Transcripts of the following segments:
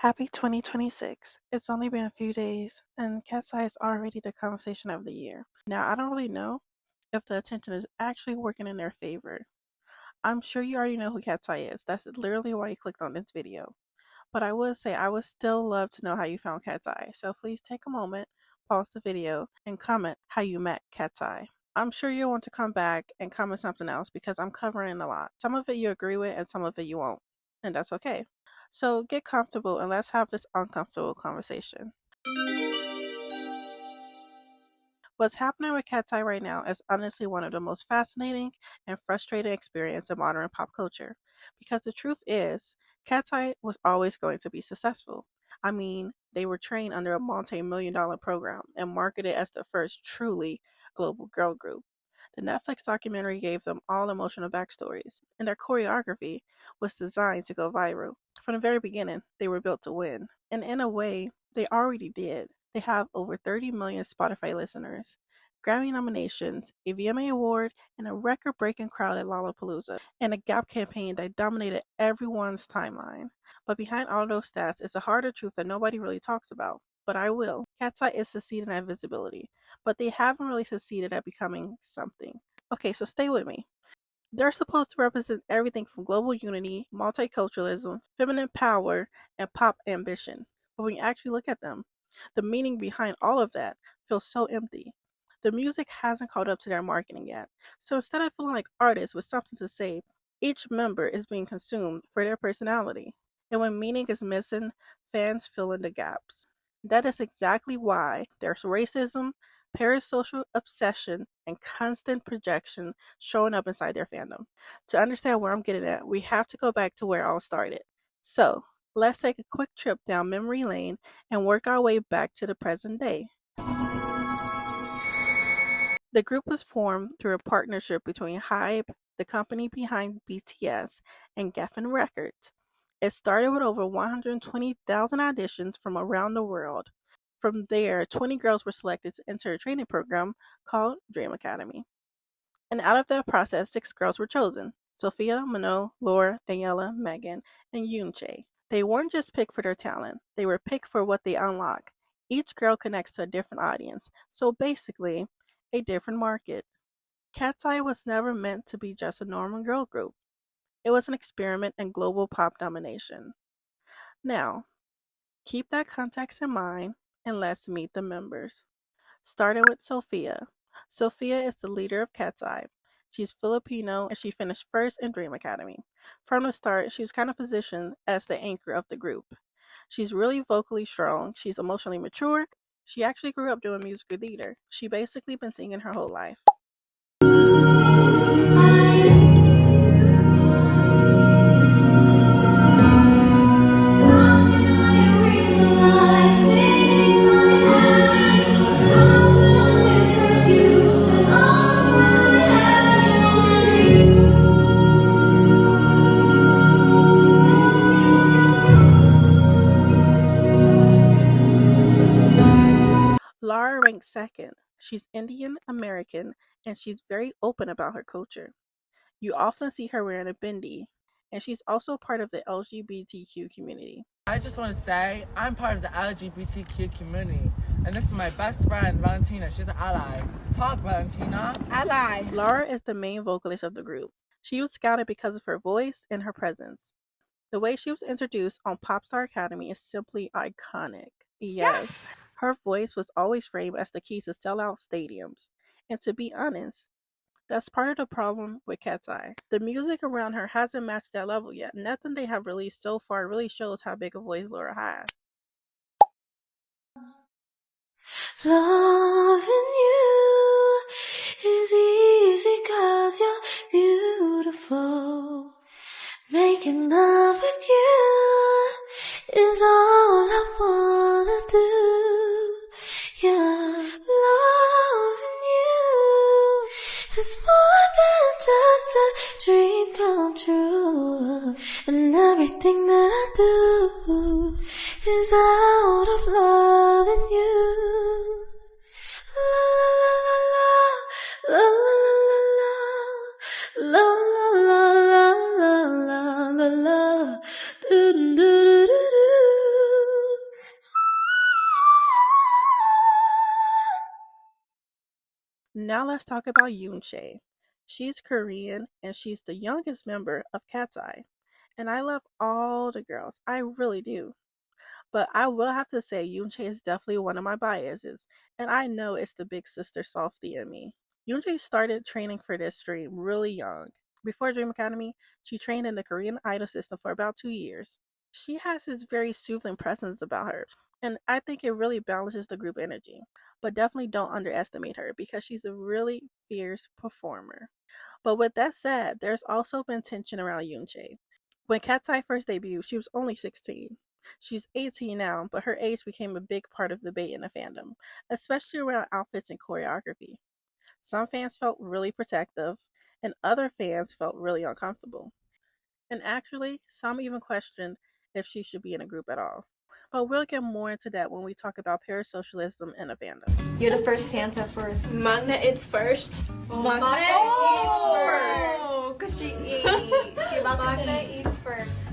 Happy 2026. It's only been a few days, and Cat's Eye is already the conversation of the year. Now, I don't really know if the attention is actually working in their favor. I'm sure you already know who Cat's Eye is. That's literally why you clicked on this video. But I would say I would still love to know how you found Cat's Eye. So please take a moment, pause the video, and comment how you met Cat's Eye. I'm sure you'll want to come back and comment something else because I'm covering a lot. Some of it you agree with and some of it you won't. And that's okay. So get comfortable and let's have this uncomfortable conversation. What's happening with Cat's Eye right now is honestly one of the most fascinating and frustrating experiences in modern pop culture. Because the truth is, Cat's Eye was always going to be successful. I mean, they were trained under a multi-million-dollar program and marketed as the first truly global girl group. The Netflix documentary gave them all emotional backstories, and their choreography was designed to go viral. From the very beginning, they were built to win. And in a way, they already did. They have over 30 million Spotify listeners, Grammy nominations, a VMA award, and a record breaking crowd at Lollapalooza, and a Gap campaign that dominated everyone's timeline. But behind all those stats is a harder truth that nobody really talks about. But I will. Cat's Eye is succeeding at visibility, but they haven't really succeeded at becoming something. Okay, so stay with me. They're supposed to represent everything from global unity, multiculturalism, feminine power, and pop ambition. But when you actually look at them, the meaning behind all of that feels so empty. The music hasn't caught up to their marketing yet. So instead of feeling like artists with something to say, each member is being consumed for their personality. And when meaning is missing, fans fill in the gaps. That is exactly why there's racism, parasocial obsession, and constant projection showing up inside their fandom. To understand where I'm getting at, we have to go back to where it all started. So, let's take a quick trip down memory lane and work our way back to the present day. The group was formed through a partnership between HYBE, the company behind BTS, and Geffen Records. It started with over 120,000 auditions from around the world. From there, 20 girls were selected to enter a training program called Dream Academy. And out of that process, 6 girls were chosen: Sophia, Mano, Laura, Daniela, Megan, and Yoonchae. They weren't just picked for their talent, they were picked for what they unlock. Each girl connects to a different audience, so basically, a different market. Cat's Eye was never meant to be just a normal girl group. It was an experiment in global pop domination. Now, keep that context in mind and let's meet the members. Starting with Sophia. Sophia is the leader of Cat's Eye. She's Filipino and she finished first in Dream Academy. From the start, she was kind of positioned as the anchor of the group. She's really vocally strong, she's emotionally mature. She actually grew up doing music theater. She basically been singing her whole life. Lara ranks second. She's Indian American and she's very open about her culture. You often see her wearing a bindi, and she's also part of the LGBTQ community. I just want to say I'm part of the LGBTQ community, and this is my best friend, Valentina. She's an ally. Talk, Valentina. Ally. Lara is the main vocalist of the group. She was scouted because of her voice and her presence. The way she was introduced on Popstar Academy is simply iconic. Yes. Her voice was always framed as the key to sell out stadiums. And to be honest, that's part of the problem with Cat's Eye. The music around her hasn't matched that level yet. Nothing they have released so far really shows how big a voice Laura has. Loving you is easy 'cause you're beautiful. Making love with you is all I wanna do. Yeah, loving you is more than just a dream come true. And everything that I do is out of loving you. La la la la la la la la la la la la la la do do do do do. Now let's talk about Yoonchae. She's Korean and she's the youngest member of Cat's Eye. And I love all the girls. I really do. But I will have to say Yoonchae is definitely one of my biases. And I know it's the big sister softie in me. Yoonchae started training for this dream really young. Before Dream Academy, she trained in the Korean Idol system for about 2 years. She has this very soothing presence about her, and I think it really balances the group energy. But definitely don't underestimate her because she's a really fierce performer. But with that said, there's also been tension around Yoonchae. When Cat's Eye first debuted, she was only 16. She's 18 now, but her age became a big part of the debate in the fandom, especially around outfits and choreography. Some fans felt really protective, and other fans felt really uncomfortable. And actually, some even questioned if she should be in a group at all. But we'll get more into that when we talk about parasocialism in a fandom. You're the first Santa for Magna eats first. Magna eats first. Cause she ate. She about Magna eats first.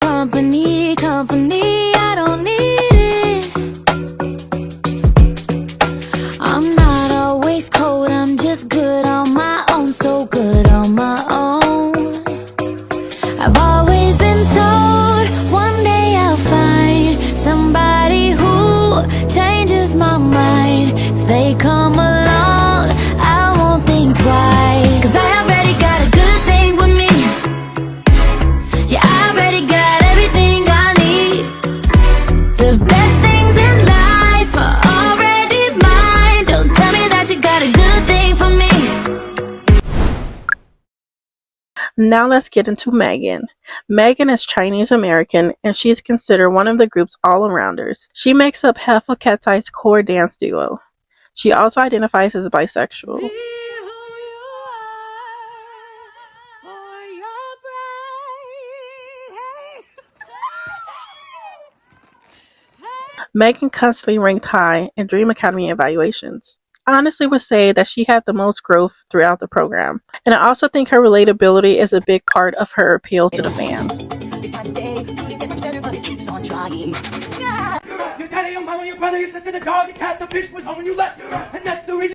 Company, I don't need it. I'm not always cold, I'm just good on my own, so good on my own. I've always been told one day I'll find somebody who changes my mind. If they come along, I won't think twice. Cause I already got a good thing with me. Yeah, I already got everything I need. The best things in life are already mine. Don't tell me that you got a good thing for me. Now let's get into Megan. Megan is Chinese American and she's considered one of the group's all-arounders. She makes up half of Cat's Eye's core dance duo. She also identifies as bisexual. Megan constantly ranked high in Dream Academy evaluations. I honestly would say that she had the most growth throughout the program, and I also think her relatability is a big part of her appeal to the fans. Your daddy, your mama, your brother, your sister, the dog, the cat, the fish was home when you left, and that's the reason.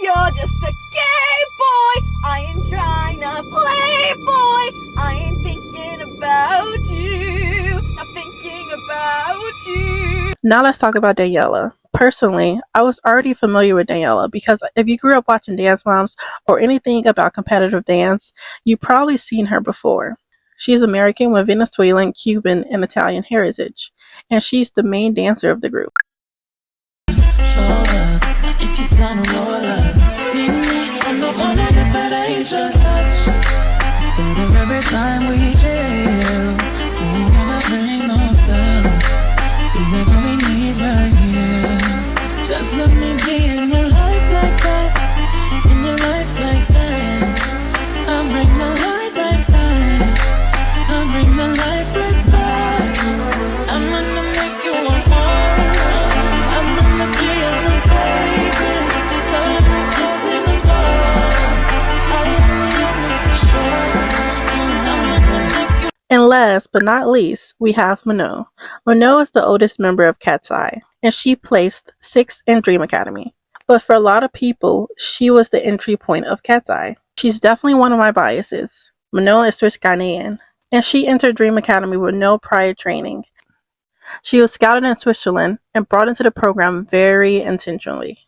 You're just a gay boy. I ain't trying to play, boy. I ain't thinking about you. I'm thinking about you. Now let's talk about Daniela. Personally, I was already familiar with Daniela because if you grew up watching Dance Moms or anything about competitive dance, you've probably seen her before. She's American with Venezuelan, Cuban, and Italian heritage, and she's the main dancer of the group. If you down to roll up, I'm the one that angel touch. It's better every time we chill. You ain't never bring no stuff. Be whatever we need right here. Just let me be in your life like that. In your life like that. I'll bring the light right back. I'll bring the life right back. I'm gonna make you want more. I'm gonna be your favorite. Time to close in the door. I am for sure. I'm gonna make you. And last but not least, we have Mano. Mano is the oldest member of Cat's Eye, and she placed 6th in Dream Academy. But for a lot of people, she was the entry point of Cat's Eye. She's definitely one of my biases. Mano is Swiss Ghanaian, and she entered Dream Academy with no prior training. She was scouted in Switzerland and brought into the program very intentionally.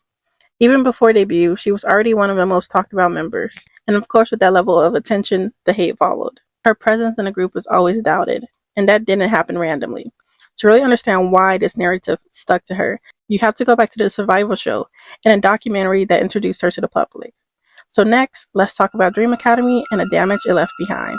Even before debut, she was already one of the most talked about members. And of course, with that level of attention, the hate followed. Her presence in the group was always doubted, and that didn't happen randomly. To really understand why this narrative stuck to her, you have to go back to the Survival Show and a documentary that introduced her to the public. So next, let's talk about Dream Academy and the damage it left behind.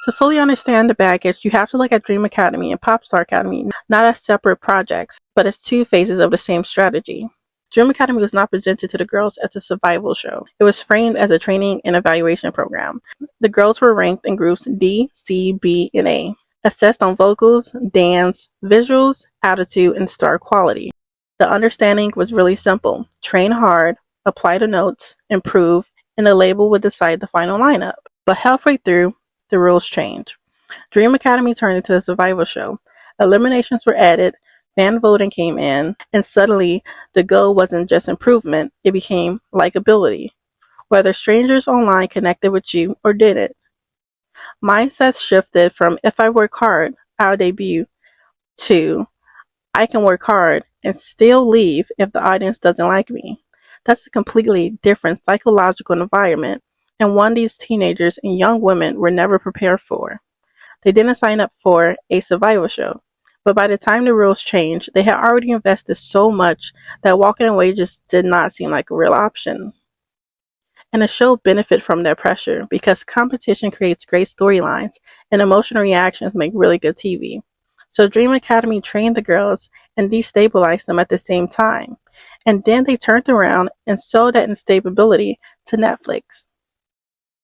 To fully understand the baggage, you have to look at Dream Academy and Popstar Academy not as separate projects, but as two phases of the same strategy. Dream Academy was not presented to the girls as a survival show. It was framed as a training and evaluation program. The girls were ranked in groups D, C, B, and A, assessed on vocals, dance, visuals, attitude, and star quality. The understanding was really simple. Train hard, apply the notes, improve, and the label would decide the final lineup. But halfway through, the rules changed. Dream Academy turned into a survival show. Eliminations were added, fan voting came in, and suddenly the goal wasn't just improvement, it became likability. Whether strangers online connected with you or didn't. Mindsets shifted from if I work hard, I'll debut to I can work hard and still leave if the audience doesn't like me. That's a completely different psychological environment, and one these teenagers and young women were never prepared for. They didn't sign up for a survival show, but by the time the rules changed, they had already invested so much that walking away just did not seem like a real option. And the show benefited from that pressure because competition creates great storylines and emotional reactions make really good TV. So Dream Academy trained the girls and destabilized them at the same time. And then they turned around and sold that instability to Netflix.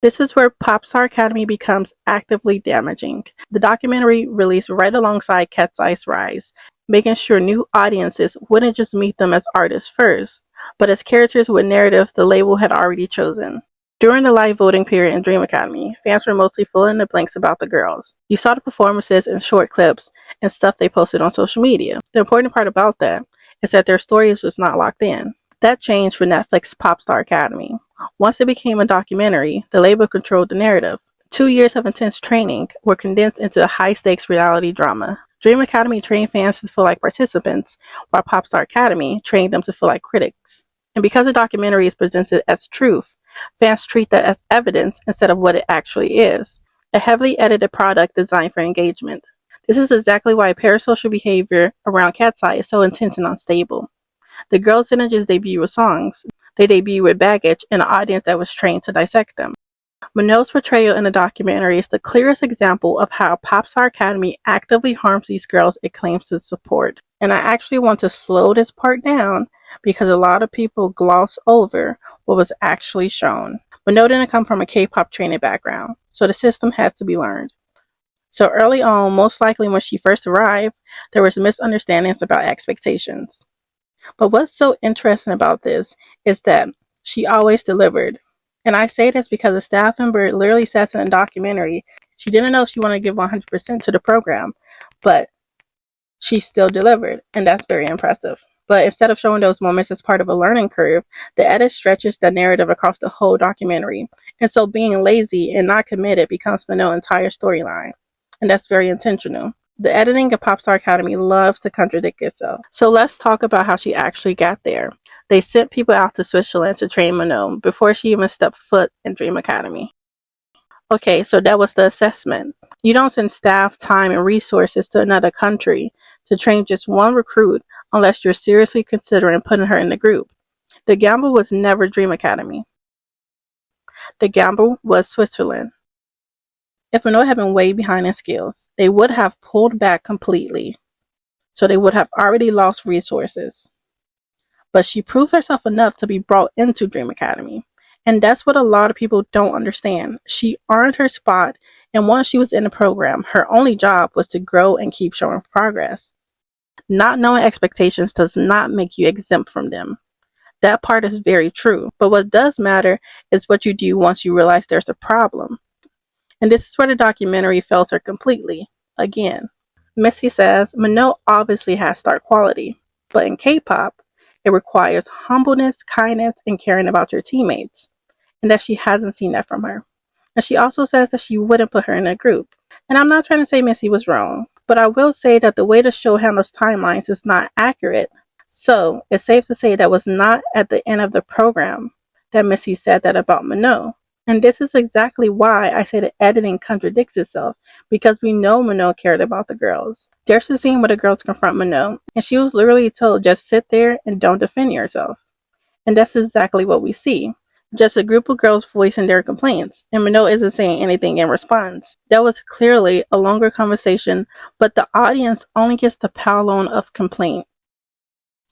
This is where Popstar Academy becomes actively damaging. The documentary released right alongside Cat's Eye's rise, making sure new audiences wouldn't just meet them as artists first, but as characters with narrative the label had already chosen. During the live voting period in Dream Academy, fans were mostly filling in the blanks about the girls. You saw the performances in short clips and stuff they posted on social media. The important part about that is that their stories was not locked in. That changed for Netflix Popstar Academy. Once it became a documentary, the label controlled the narrative. 2 years of intense training were condensed into a high-stakes reality drama. Dream Academy trained fans to feel like participants, while Popstar Academy trained them to feel like critics. And because the documentary is presented as truth, fans treat that as evidence instead of what it actually is, a heavily edited product designed for engagement. This is exactly why parasocial behavior around Cat's Eye is so intense and unstable. The girls didn't just debut with songs, they debuted with baggage and an audience that was trained to dissect them. Minogue's portrayal in the documentary is the clearest example of how Popstar Academy actively harms these girls it claims to support. And I actually want to slow this part down because a lot of people gloss over what was actually shown. Minogue didn't come from a K-pop training background, so the system has to be learned. So early on, most likely when she first arrived, there was misunderstandings about expectations. But what's so interesting about this is that she always delivered. And I say this because a staff member literally says in a documentary, she didn't know she wanted to give 100% to the program, but she still delivered, and that's very impressive. But instead of showing those moments as part of a learning curve, the edit stretches the narrative across the whole documentary. And so being lazy and not committed becomes Minogue's entire storyline. And that's very intentional. The editing of Popstar Academy loves to contradict itself. So let's talk about how she actually got there. They sent people out to Switzerland to train Minogue before she even stepped foot in Dream Academy. Okay, so that was the assessment. You don't send staff, time, and resources to another country to train just one recruit unless you're seriously considering putting her in the group. The gamble was never Dream Academy. The gamble was Switzerland. If Minogue had been way behind in skills, they would have pulled back completely. So they would have already lost resources. But she proved herself enough to be brought into Dream Academy. And that's what a lot of people don't understand. She earned her spot, and once she was in the program, her only job was to grow and keep showing progress. Not knowing expectations does not make you exempt from them. That part is very true. But what does matter is what you do once you realize there's a problem. And this is where the documentary fails her completely. Again, Missy says Minogue obviously has star quality, but in K-pop, it requires humbleness, kindness, and caring about your teammates, and that she hasn't seen that from her. And she also says that she wouldn't put her in a group. And I'm not trying to say Missy was wrong, but I will say that the way the show handles timelines is not accurate. So it's safe to say that was not at the end of the program that Missy said that about Minogue. And this is exactly why I say the editing contradicts itself, because we know Minogue cared about the girls. There's a scene where the girls confront Minogue, and she was literally told, just sit there and don't defend yourself. And that's exactly what we see. Just a group of girls voicing their complaints, and Minogue isn't saying anything in response. That was clearly a longer conversation, but the audience only gets the pile-on of complaint.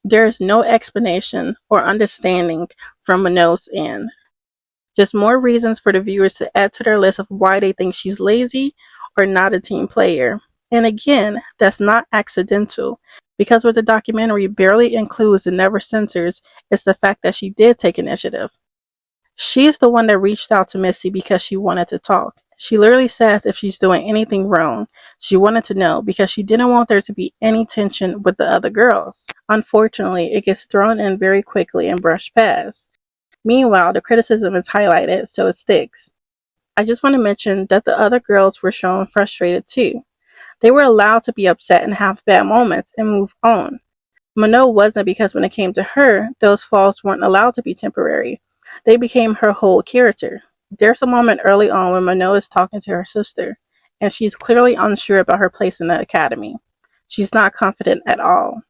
There is no explanation or understanding from Minogue's end. Just more reasons for the viewers to add to their list of why they think she's lazy or not a team player. And again, that's not accidental, because what the documentary barely includes and never censors is the fact that she did take initiative. She is the one that reached out to Missy because she wanted to talk, She literally says if she's doing anything wrong, she wanted to know because she didn't want there to be any tension with the other girls. Unfortunately, it gets thrown in very quickly and brushed past. Meanwhile, the criticism is highlighted, so it sticks. I just want to mention that the other girls were shown frustrated too. They were allowed to be upset and have bad moments and move on. Mano wasn't, because when it came to her, those flaws weren't allowed to be temporary. They became her whole character. There's a moment early on when Mano is talking to her sister, and she's clearly unsure about her place in the academy. She's not confident at all.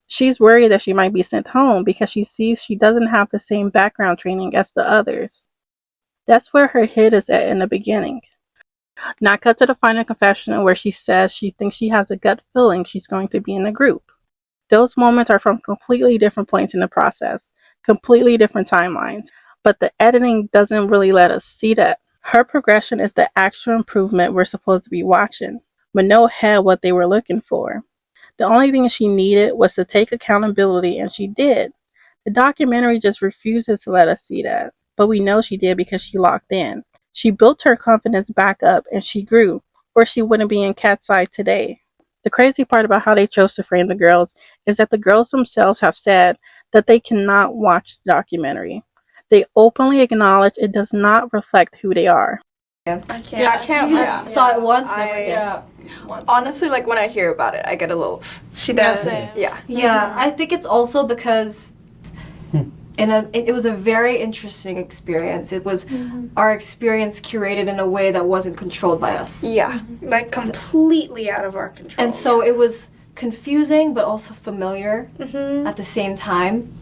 She's worried that she might be sent home because she sees she doesn't have the same background training as the others. That's where her head is at in the beginning. Now cut to the final confessional where she says she thinks she has a gut feeling she's going to be in the group. Those moments are from completely different points in the process, completely different timelines, but the editing doesn't really let us see that. Her progression is the actual improvement we're supposed to be watching. Mano had what they were looking for. The only thing she needed was to take accountability, and she did. The documentary just refuses to let us see that, but we know she did because she locked in. She built her confidence back up and she grew, or she wouldn't be in Cat's Eye today. The crazy part about how they chose to frame the girls is that the girls themselves have said that they cannot watch the documentary. They openly acknowledge it does not reflect who they are. I I can't. saw it once, never again. Yeah. Once. Honestly, like when I hear about it, I get a little. She does. Yeah. Yeah, I think it's also because it was a very interesting experience. It was our experience curated in a way that wasn't controlled by us. Yeah. Like completely out of our control. And so it was confusing but also familiar at the same time.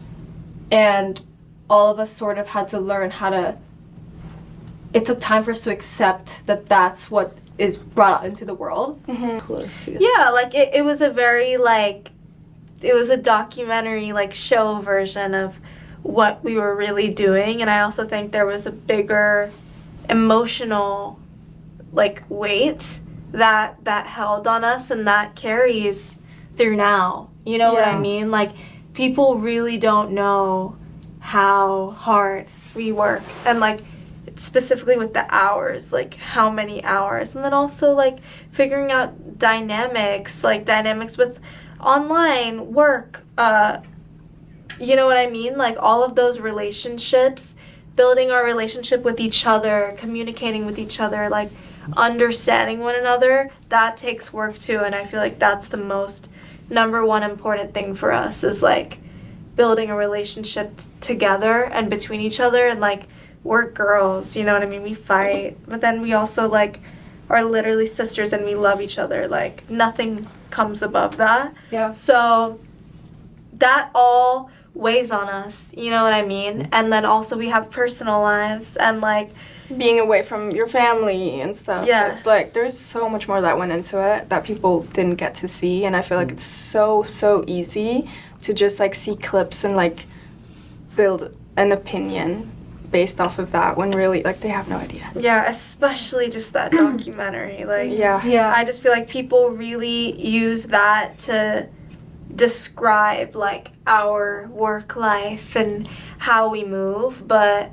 And all of us sort of had to learn how to. It took time for us to accept that that's what is brought out into the world. Yeah, like it was a very like, it was a documentary like show version of what we were really doing, and I also think there was a bigger emotional like weight that held on us and that carries through now. You know what I mean? Like people really don't know how hard we work, and like specifically with the hours, like how many hours, and then also like figuring out dynamics with online work, you know what I mean, like all of those relationships, building our relationship with each other, communicating with each other, like understanding one another, that takes work too. And I feel like that's the most number one important thing for us, is like building a relationship together and between each other. And like we're girls, you know what I mean? We fight, but then we also like are literally sisters and we love each other. Like nothing comes above that. Yeah. So that all weighs on us, you know what I mean? And then also we have personal lives and like being away from your family and stuff. Yes. It's like there's so much more that went into it that people didn't get to see, and I feel like it's so easy to just like see clips and like build an opinion based off of that when really like they have no idea. Yeah, especially just that documentary. Like Yeah. I just feel like people really use that to describe like our work life and how we move, but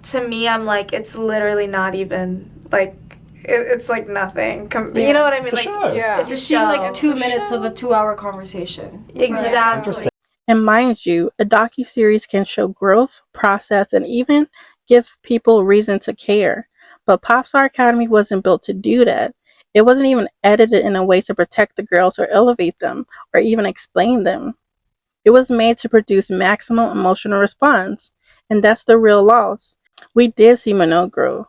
to me I'm like it's literally not even like it's like nothing. You know what I mean? Like Yeah. it's a It show. seemed like 2 minutes of a 2-hour conversation. Exactly. And mind you, a docuseries can show growth, process, and even give people reason to care. But Popstar Academy wasn't built to do that. It wasn't even edited in a way to protect the girls or elevate them or even explain them. It was made to produce maximum emotional response, and that's the real loss. We did see Mano grow,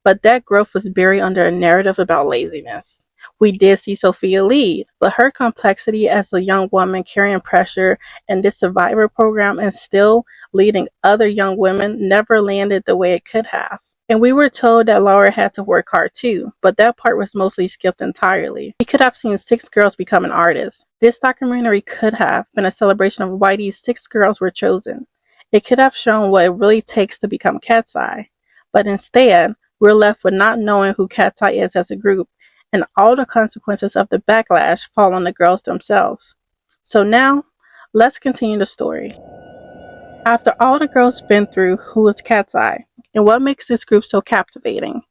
but that growth was buried under a narrative about laziness. We did see Sophia lead, but her complexity as a young woman carrying pressure in this survivor program and still leading other young women never landed the way it could have. And we were told that Laura had to work hard too, but that part was mostly skipped entirely. We could have seen 6 girls become an artist. This documentary could have been a celebration of why these 6 girls were chosen. It could have shown what it really takes to become Cat's Eye, but instead, we're left with not knowing who Cat's Eye is as a group, and all the consequences of the backlash fall on the girls themselves. So now, let's continue the story. After all the girls been through, who is Cat's Eye, and what makes this group so captivating?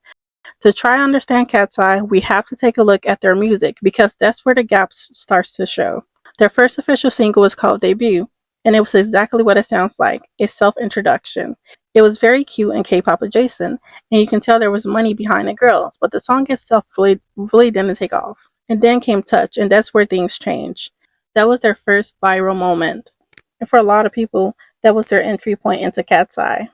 To try to understand Cat's Eye, we have to take a look at their music because that's where the gap starts to show. Their first official single was called Debut, and it was exactly what it sounds like, a self-introduction. It was very cute and K-pop adjacent, and you can tell there was money behind the girls, but the song itself really didn't take off. And then came Touch, and that's where things changed. That was their first viral moment. And for a lot of people, that was their entry point into Cat's Eye.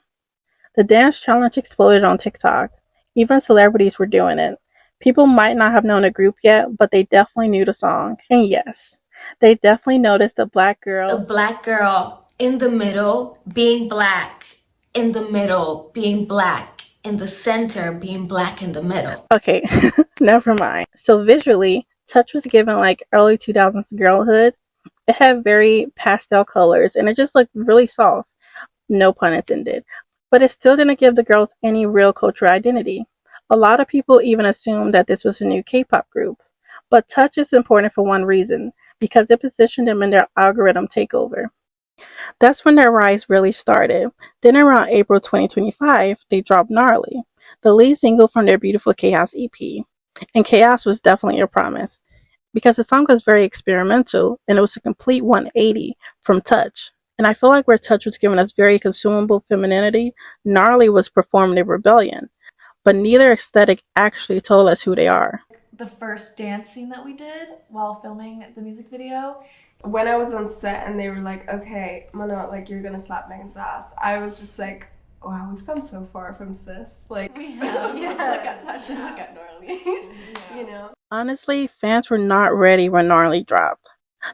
The dance challenge exploded on TikTok. Even celebrities were doing it. People might not have known the group yet, but they definitely knew the song. And yes, they definitely noticed the black girl. A black girl in the middle being black, in the middle being black, in the center being black in the middle. Okay, never mind. So visually, Touch was given like early 2000s girlhood. It had very pastel colors and it just looked really soft. No pun intended. But it still didn't give the girls any real cultural identity. A lot of people even assumed that this was a new K-pop group. But Touch is important for one reason, because it positioned them in their algorithm takeover. That's when their rise really started. Then around April 2025, they dropped Gnarly, the lead single from their Beautiful Chaos EP. And Chaos was definitely a promise, because the song was very experimental and it was a complete 180 from Touch. And I feel like where Touch was giving us very consumable femininity, Gnarly was performative rebellion. But neither aesthetic actually told us who they are. The first dance scene that we did while filming the music video. When I was on set and they were like, okay, Mano, like, you're gonna slap Megan's ass, I was just like, wow, we've come so far from sis. Like, We have. look at Touch and look at Gnarly. You know? Honestly, fans were not ready when Gnarly dropped.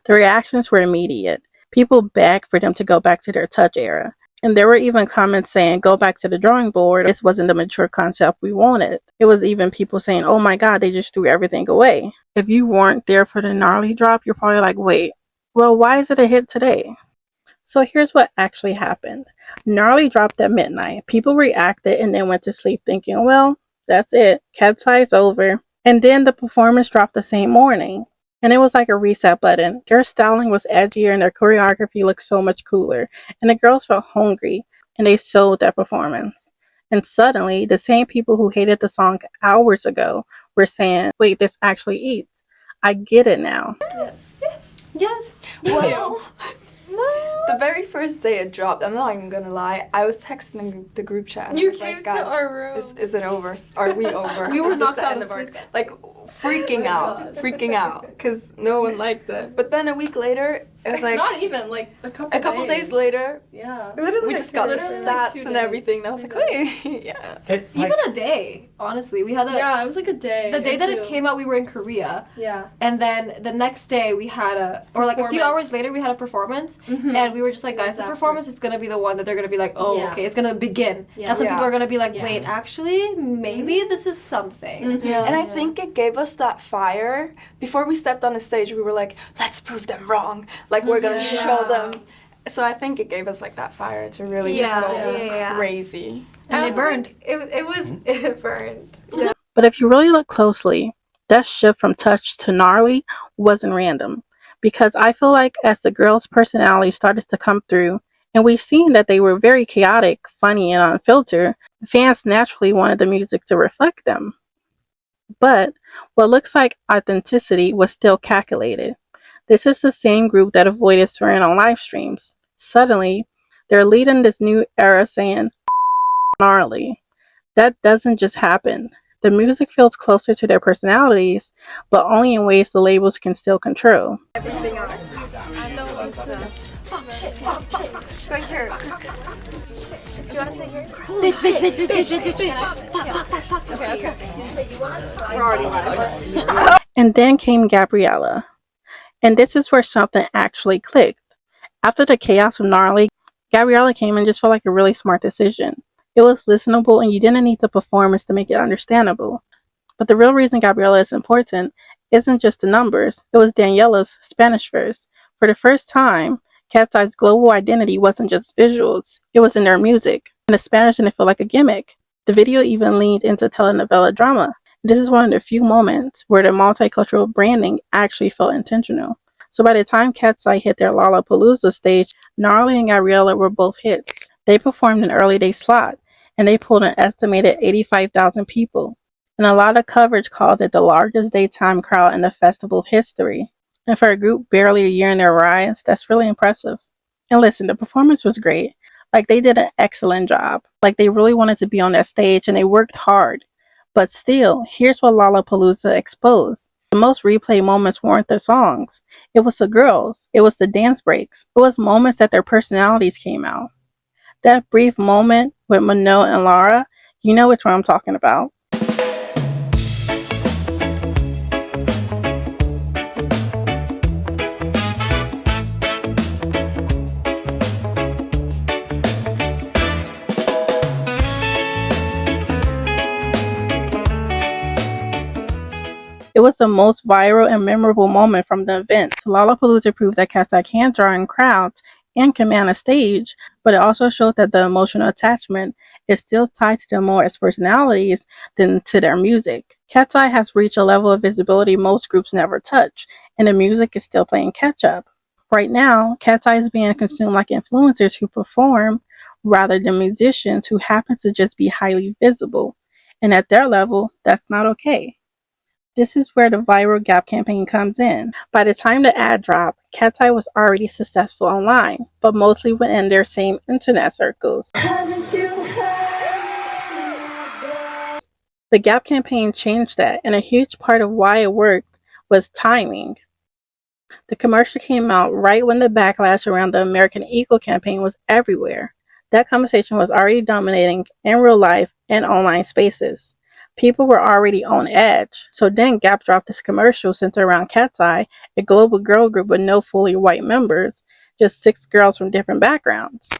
The reactions were immediate. People begged for them to go back to their Touch era. And there were even comments saying, go back to the drawing board. This wasn't the mature concept we wanted. It was even people saying, oh my god, they just threw everything away. If you weren't there for the Gnarly drop, you're probably like, wait, well, why is it a hit today? So here's what actually happened. Gnarly dropped at midnight. People reacted and then went to sleep thinking, well, that's it. Cat's Eye's over. And then the performance dropped the same morning. And it was like a reset button. Their styling was edgier and their choreography looked so much cooler. And the girls felt hungry and they sold that performance. And suddenly, the same people who hated the song hours ago were saying, wait, this actually eats. I get it now. Yes. Well, the very first day it dropped, I'm not even gonna lie, I was texting the group chat. And I You was came like, to guys, our room. Is it over? Are we over? We were Is this knocked the out end of of our sleep. like freaking out, because no one liked it. But then a week later, it was like Not even, like, a couple days later, Yeah. we just got the literally like stats 2 and days. everything. And I was like, wait, yeah. Even a day, honestly. We had Yeah, it was like a day. the day or that it two. came out, we were in Korea. Yeah. And then the next day we had like a few Performance. hours later we had a performance. Mhm. And we were just like, guys, was the after. performance is gonna be the one that they're gonna be like, oh, Yeah. okay, it's gonna begin. Yeah. That's when Yeah. people are gonna be like, Yeah. wait, actually, maybe this is something. Yeah. And I think it gave us that fire. Before we stepped on the stage, we were like, let's prove them wrong. Like, we're gonna show them. So I think it gave us like that fire to really Yeah, just go yeah. crazy. And I they also burned. think it burned. Yeah. But if you really look closely, that shift from Touch to Gnarly wasn't random. Because I feel like as the girls' personalities started to come through, and we've seen that they were very chaotic, funny, and unfiltered, fans naturally wanted the music to reflect them. But what looks like authenticity was still calculated. This is the same group that avoided swearing on live streams. Suddenly, they're leading this new era saying, Gnarly. That doesn't just happen. The music feels closer to their personalities, but only in ways the labels can still control. Everything else. For sure. You wanna sit here? And then came Gabriella. And this is where something actually clicked. After the chaos of Gnarly, Gabriella came and just felt like a really smart decision. It was listenable and you didn't need the performance to make it understandable. But the real reason Gabriella is important isn't just the numbers, it was Daniela's Spanish verse. For the first time, Cat's Eye's global identity wasn't just visuals, it was in their music. And the Spanish didn't feel like a gimmick. The video even leaned into telenovela drama. This is one of the few moments where the multicultural branding actually felt intentional. So by the time Cat's Eye hit their Lollapalooza stage, Gnarly and Gabriella were both hits. They performed an early day slot, and they pulled an estimated 85,000 people. and a lot of coverage called it the largest daytime crowd in the festival history. And for a group barely a year in their rise, that's really impressive. And listen, the performance was great. Like, they did an excellent job. Like, they really wanted to be on that stage and they worked hard. But still, here's what Lollapalooza exposed. The most replayed moments weren't the songs. It was the girls. It was the dance breaks. It was moments that their personalities came out. That brief moment with Mano and Lara, you know which one I'm talking about. It was the most viral and memorable moment from the event. Lollapalooza proved that Cat's Eye can draw in crowds and command a stage, but it also showed that the emotional attachment is still tied to them more as personalities than to their music. Cat's Eye has reached a level of visibility most groups never touch, and the music is still playing catch up. Right now, Cat's Eye is being consumed like influencers who perform rather than musicians who happen to just be highly visible. And at their level, that's not okay. This is where the viral Gap campaign comes in. By the time the ad dropped, Cat's Eye was already successful online, but mostly within their same internet circles. The Gap campaign changed that, and a huge part of why it worked was timing. The commercial came out right when the backlash around the American Eagle campaign was everywhere. That conversation was already dominating in real life and online spaces. People were already on edge. So then Gap dropped this commercial centered around Cat's Eye, a global girl group with no fully white members, just 6 girls from different backgrounds.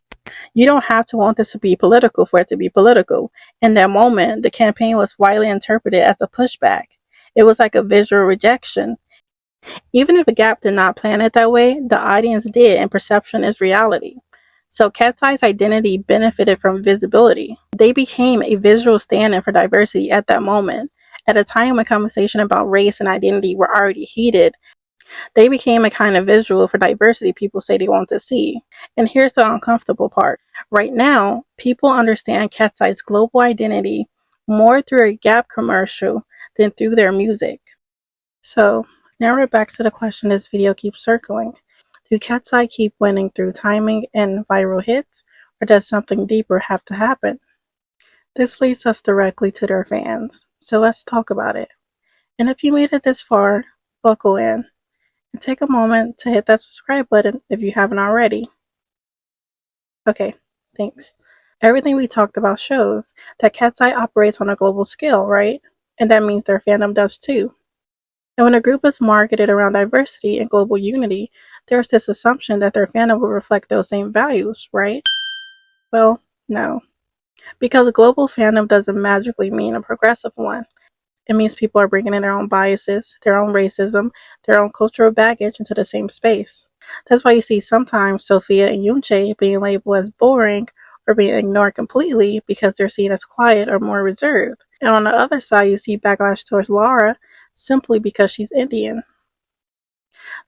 You don't have to want this to be political for it to be political. In that moment, the campaign was widely interpreted as a pushback. It was like a visual rejection. Even if Gap did not plan it that way, the audience did, and perception is reality. So Cat's Eye's identity benefited from visibility. They became a visual stand-in for diversity at that moment. At a time when conversation about race and identity were already heated, they became a kind of visual for diversity people say they want to see. And here's the uncomfortable part. Right now, people understand Cat's Eye's global identity more through a Gap commercial than through their music. So, now we're back to the question this video keeps circling. Do Cat's Eye keep winning through timing and viral hits, or does something deeper have to happen? This leads us directly to their fans, so let's talk about it. And if you made it this far, buckle in, and take a moment to hit that subscribe button if you haven't already. Okay, thanks. Everything we talked about shows that Cat's Eye operates on a global scale, right? And that means their fandom does too. And when a group is marketed around diversity and global unity, there's this assumption that their fandom will reflect those same values, right? Well, no. Because a global fandom doesn't magically mean a progressive one. It means people are bringing in their own biases, their own racism, their own cultural baggage into the same space. That's why you see sometimes Sophia and Yoonjae being labeled as boring or being ignored completely because they're seen as quiet or more reserved. And on the other side, you see backlash towards Lara simply because she's Indian.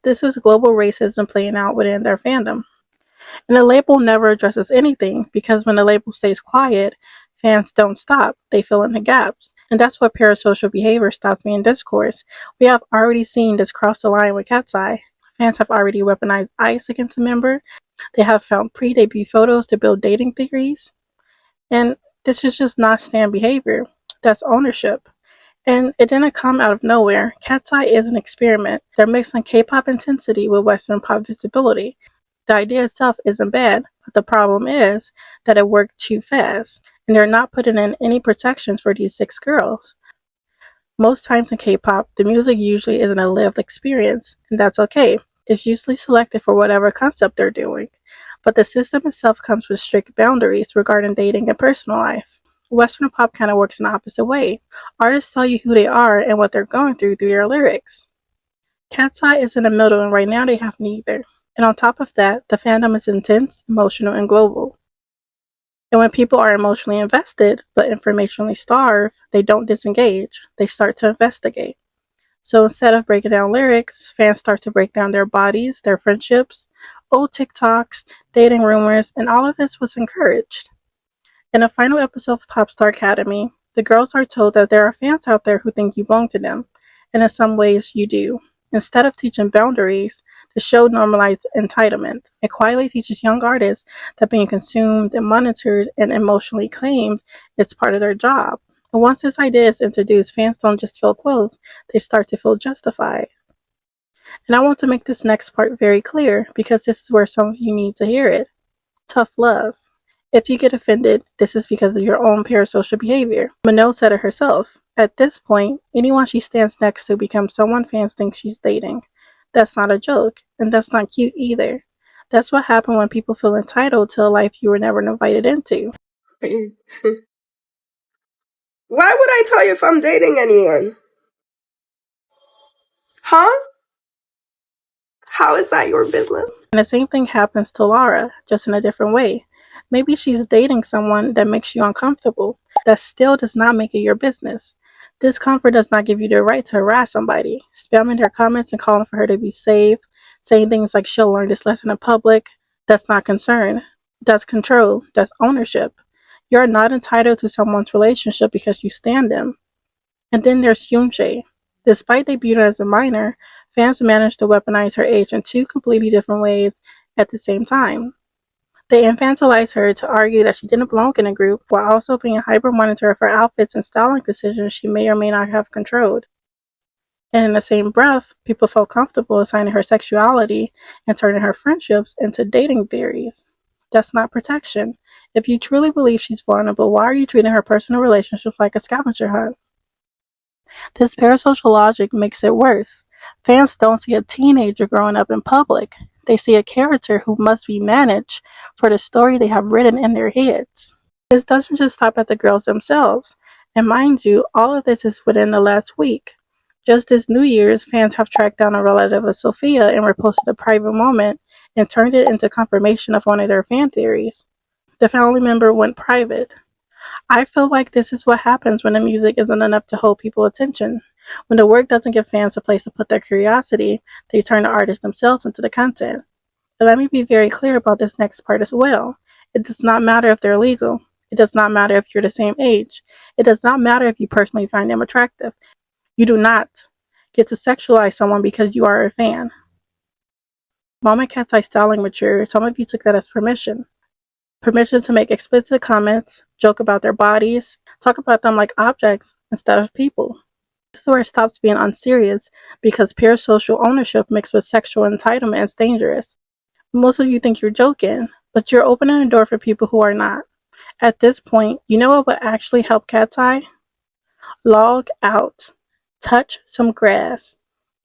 This is global racism playing out within their fandom. And the label never addresses anything because when the label stays quiet, fans don't stop, they fill in the gaps. And that's what parasocial behavior stops being discourse. We have already seen this cross the line with Cat's Eye. Fans have already weaponized ICE against a member. They have found pre-debut photos to build dating theories. And this is just not stan behavior. That's ownership. And it didn't come out of nowhere. Cat's Eye is an experiment. They're mixing K-pop intensity with Western pop visibility. The idea itself isn't bad, but the problem is that it worked too fast, and they're not putting in any protections for these 6 girls. Most times in K-pop, the music usually isn't a lived experience, and that's okay. It's usually selected for whatever concept they're doing. But the system itself comes with strict boundaries regarding dating and personal life. Western pop kind of works in the opposite way. Artists tell you who they are and what they're going through their lyrics. Cat's Eye is in the middle, and right now they have neither. And on top of that, the fandom is intense, emotional, and global. And when people are emotionally invested, but informationally starved, they don't disengage. They start to investigate. So instead of breaking down lyrics, fans start to break down their bodies, their friendships, old TikToks, dating rumors, and all of this was encouraged. In the final episode of Popstar Academy, The girls are told that there are fans out there who think you belong to them, and in some ways you do. Instead of teaching boundaries, the show normalized entitlement. It quietly teaches young artists that being consumed and monitored and emotionally claimed is part of their job. And once this idea is introduced, fans don't just feel close, they start to feel justified. And I want to make this next part very clear because this is where some of you need to hear it. Tough love. If you get offended, this is because of your own parasocial behavior. Minot said it herself. At this point, anyone she stands next to becomes someone fans think she's dating. That's not a joke, and that's not cute either. That's what happened when people feel entitled to a life you were never invited into. Why would I tell you if I'm dating anyone? Huh? How is that your business? And the same thing happens to Laura, just in a different way. Maybe she's dating someone that makes you uncomfortable. That still does not make it your business. Discomfort does not give you the right to harass somebody, spamming their comments and calling for her to be saved, saying things like she'll learn this lesson in public. That's not concern. That's control. That's ownership. You're not entitled to someone's relationship because you stand them. And then there's Yoonjae. Despite debuting as a minor, fans managed to weaponize her age in two completely different ways at the same time. They infantilized her to argue that she didn't belong in a group, while also being a hyper-monitor of her outfits and styling decisions she may or may not have controlled. And in the same breath, people felt comfortable assigning her sexuality and turning her friendships into dating theories. That's not protection. If you truly believe she's vulnerable, why are you treating her personal relationships like a scavenger hunt? This parasocial logic makes it worse. Fans don't see a teenager growing up in public. They see a character who must be managed for the story they have written in their heads. This doesn't just stop at the girls themselves. And mind you, all of this is within the last week. Just this New Year's, fans have tracked down a relative of Sophia and reposted a private moment and turned it into confirmation of one of their fan theories. The family member went private. I feel like this is what happens when the music isn't enough to hold people's attention. When the work doesn't give fans a place to put their curiosity, they turn the artists themselves into the content. And let me be very clear about this next part as well. It does not matter if they're legal. It does not matter if you're the same age. It does not matter if you personally find them attractive. You do not get to sexualize someone because you are a fan. Moment Cat's Eye styling mature, some of you took that as permission. Permission to make explicit comments, joke about their bodies, talk about them like objects instead of people. This is where it stops being unserious because parasocial ownership mixed with sexual entitlement is dangerous. Most of you think you're joking, but you're opening a door for people who are not. At this point, you know what would actually help Cat's Eye? Log out. Touch some grass.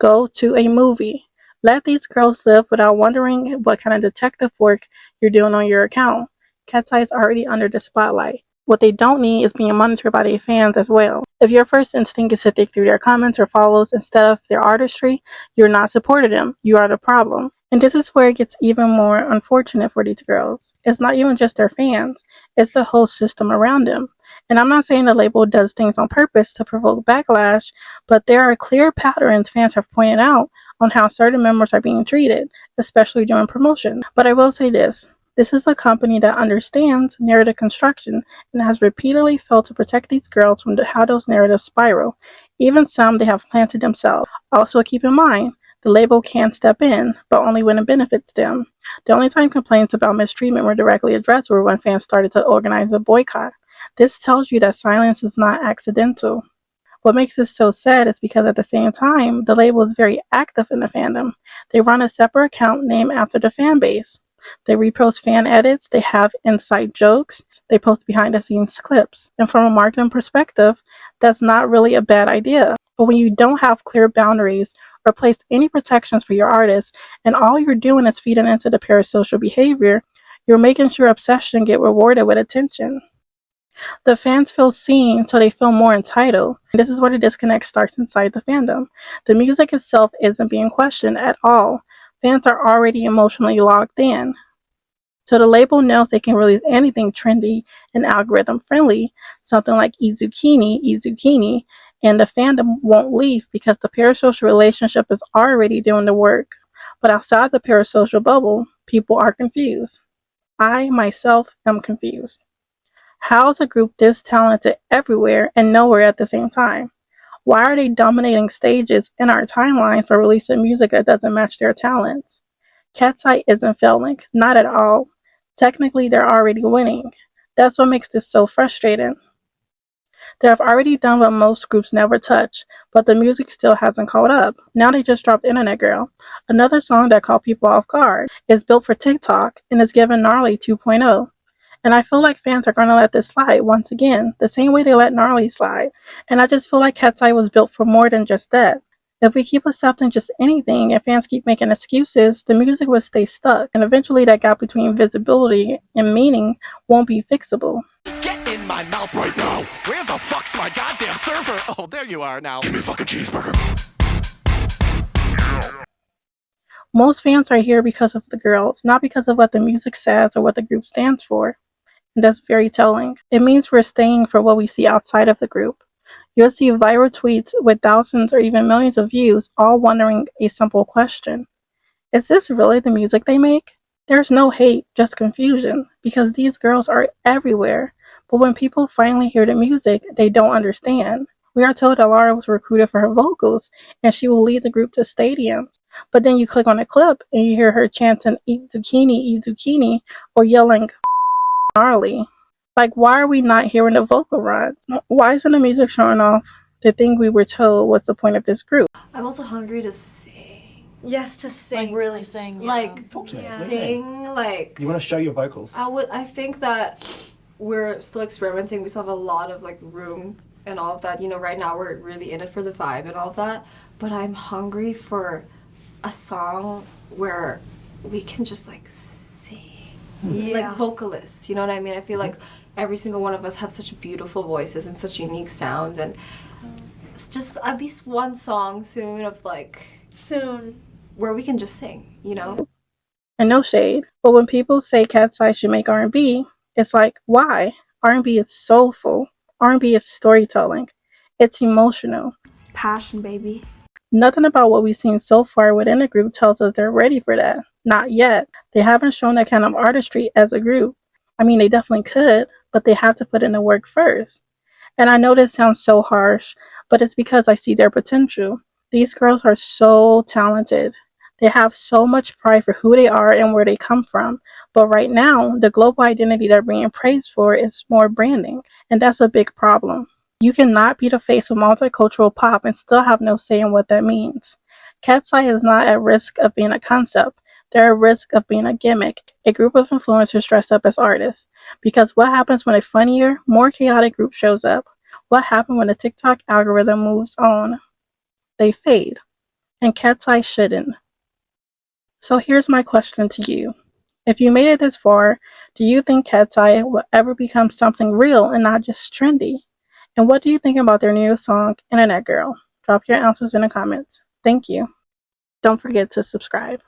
Go to a movie. Let these girls live without wondering what kind of detective work you're doing on your account. Cat's Eye is already under the spotlight. What they don't need is being monitored by their fans as well. If your first instinct is to dig through their comments or follows instead of their artistry, you're not supporting them. You are the problem. And this is where it gets even more unfortunate for these girls. It's not even just their fans. It's the whole system around them. And I'm not saying the label does things on purpose to provoke backlash, but there are clear patterns fans have pointed out on how certain members are being treated, especially during promotion. But I will say this. This is a company that understands narrative construction and has repeatedly failed to protect these girls from how those narratives spiral, even some they have planted themselves. Also keep in mind, the label can step in, but only when it benefits them. The only time complaints about mistreatment were directly addressed were when fans started to organize a boycott. This tells you that silence is not accidental. What makes this so sad is because at the same time, the label is very active in the fandom. They run a separate account named after the fan base. They repost fan edits, they have inside jokes, they post behind the scenes clips. And from a marketing perspective, that's not really a bad idea. But when you don't have clear boundaries or place any protections for your artists, and all you're doing is feeding into the parasocial behavior, you're making sure obsession get rewarded with attention. The fans feel seen, so they feel more entitled. And this is where the disconnect starts inside the fandom. The music itself isn't being questioned at all. Fans are already emotionally logged in. So the label knows they can release anything trendy and algorithm friendly, something like Izukini, and the fandom won't leave because the parasocial relationship is already doing the work. But outside the parasocial bubble, people are confused. I, myself, am confused. How is a group this talented everywhere and nowhere at the same time? Why are they dominating stages in our timelines but releasing music that doesn't match their talents? Cat's Eye isn't failing, not at all. Technically, they're already winning. That's what makes this so frustrating. They have already done what most groups never touch, but the music still hasn't caught up. Now they just dropped Internet Girl, another song that caught people off guard. It's built for TikTok and is given Gnarly 2.0. And I feel like fans are going to let this slide once again, the same way they let Gnarly slide. And I just feel like Cat's Eye was built for more than just that. If we keep accepting just anything and fans keep making excuses, the music will stay stuck, and eventually that gap between visibility and meaning won't be fixable. Get in my mouth right now! Where the fuck's my goddamn server? Oh, there you are now. Give me a fucking cheeseburger. Most fans are here because of the girls, not because of what the music says or what the group stands for. And that's very telling. It means we're staying for what we see outside of the group. You'll see viral tweets with thousands or even millions of views, all wondering a simple question. Is this really the music they make? There's no hate, just confusion, because these girls are everywhere. But when people finally hear the music, they don't understand. We are told that Lara was recruited for her vocals, and she will lead the group to stadiums. But then you click on a clip, and you hear her chanting, eat zucchini, or yelling, gnarly. Like, why are we not hearing the vocal runs? Why isn't the music showing off the thing we were told was the point of this group? I'm also hungry to sing. Yes, to sing. Like really sing. Like, Yeah. sing, like... You want to show your vocals? I think that we're still experimenting. We still have a lot of, like, room and all of that. You know, right now we're really in it for the vibe and all of that. But I'm hungry for a song where we can just, like, sing. Yeah. Like, vocalists, you know what I mean? I feel like every single one of us have such beautiful voices and such unique sounds, and it's just at least one song soon of, like... Soon. Where we can just sing, you know? And no shade, but when people say Cat's Eye should make R&B, it's like, why? R&B is soulful. R&B is storytelling. It's emotional. Passion, baby. Nothing about what we've seen so far within the group tells us they're ready for that. Not yet. They haven't shown that kind of artistry as a group. I mean, they definitely could, but they have to put in the work first. And I know this sounds so harsh, but it's because I see their potential. These girls are so talented. They have so much pride for who they are and where they come from. But right now, the global identity they're being praised for is more branding. And that's a big problem. You cannot be the face of multicultural pop and still have no say in what that means. Cat's Eye is not at risk of being a concept. They're at risk of being a gimmick, a group of influencers dressed up as artists. Because what happens when a funnier, more chaotic group shows up? What happens when the TikTok algorithm moves on? They fade. And Cat's Eye shouldn't. So here's my question to you. If you made it this far, do you think Cat's Eye will ever become something real and not just trendy? And what do you think about their new song, Internet Girl? Drop your answers in the comments. Thank you. Don't forget to subscribe.